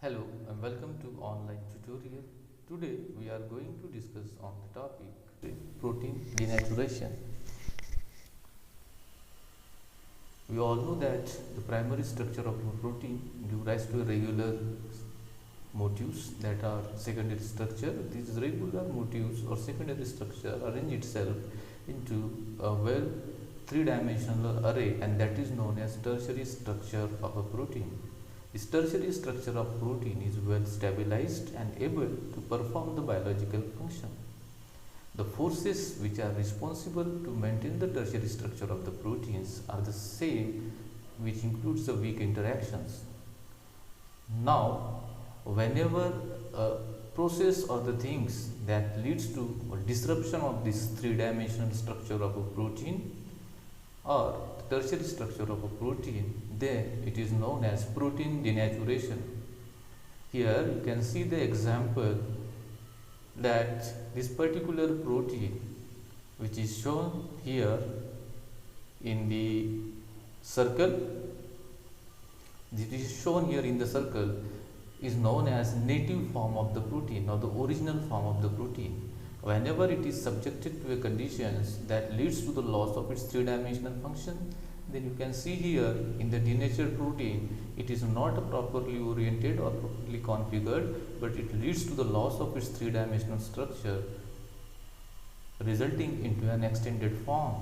Hello and welcome to online tutorial. Today we are going to discuss on the topic protein denaturation. We all know that the primary structure of a protein gives rise to regular motifs that are secondary structure. These regular motifs or secondary structure arrange itself into a well three-dimensional array, and that is known as tertiary structure of a protein. This tertiary structure of protein is well stabilized and able to perform the biological function. The forces which are responsible to maintain the tertiary structure of the proteins are the same, which includes the weak interactions. Now, whenever a process or the things that leads to a disruption of this three-dimensional structure of a protein or tertiary structure of a protein, then it is known as protein denaturation. Here you can see the example that this particular protein, which is shown here in the circle, is known as native form of the protein or the original form of the protein. Whenever it is subjected to a conditions that leads to the loss of its three-dimensional function, then you can see here in the denatured protein, it is not properly oriented or properly configured, but it leads to the loss of its three-dimensional structure, resulting into an extended form.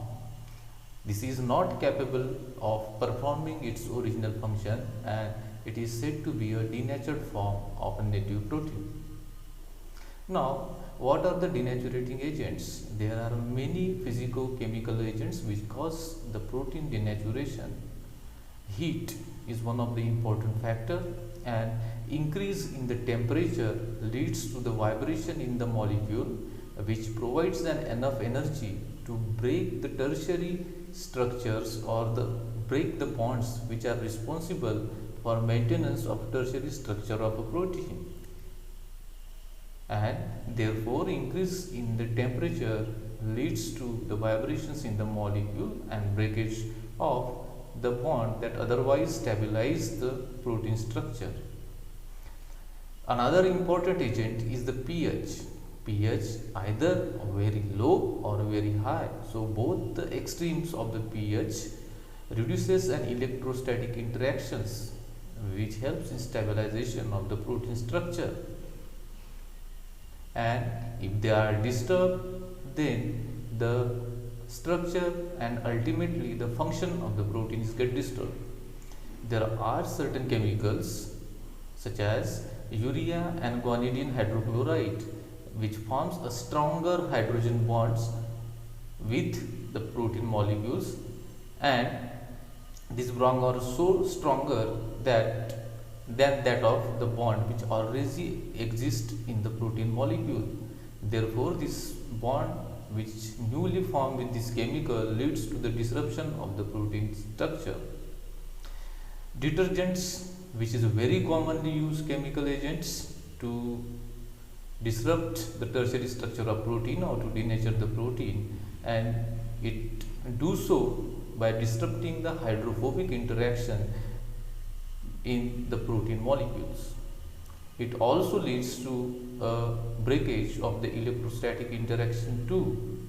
This is not capable of performing its original function, and it is said to be a denatured form of a native protein. Now, what are the denaturing agents? There are many physico-chemical agents which cause the protein denaturation. Heat is one of the important factors, and increase in the temperature leads to the vibration in the molecule, which provides enough energy to break the tertiary structures or break the bonds which are responsible for maintenance of tertiary structure of a protein. And therefore increase in the temperature leads to the vibrations in the molecule and breakage of the bond that otherwise stabilize the protein structure. Another important agent is the pH. pH either very low or very high. So both the extremes of the pH reduces an electrostatic interactions, which helps in stabilization of the protein structure. And if they are disturbed, then the structure and ultimately the function of the proteins get disturbed. There are certain chemicals such as urea and guanidine hydrochloride, which forms a stronger hydrogen bonds with the protein molecules, and these bonds are so stronger than that of the bond which already exists in the protein molecule. Therefore, this bond which newly formed with this chemical leads to the disruption of the protein structure. Detergents, which is a very commonly used chemical agents to disrupt the tertiary structure of protein or to denature the protein, and it do so by disrupting the hydrophobic interaction in the protein molecules. It also leads to a breakage of the electrostatic interaction too.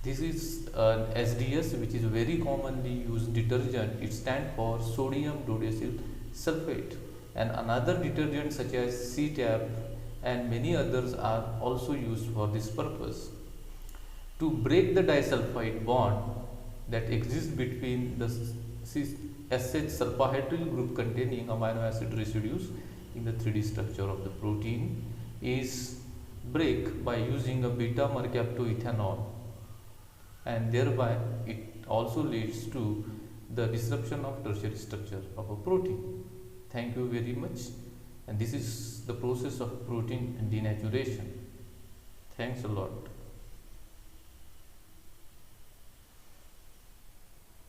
This is an SDS, which is very commonly used detergent. It stands for sodium dodecyl sulfate, and another detergents such as CTAP and many others are also used for this purpose. To break the disulfide bond that exists between the SH sulfahydryl group containing amino acid residues in the 3D structure of the protein is break by using a beta mercaptoethanol, and thereby it also leads to the disruption of tertiary structure of a protein. Thank you very much, and this is the process of protein denaturation. Thanks a lot.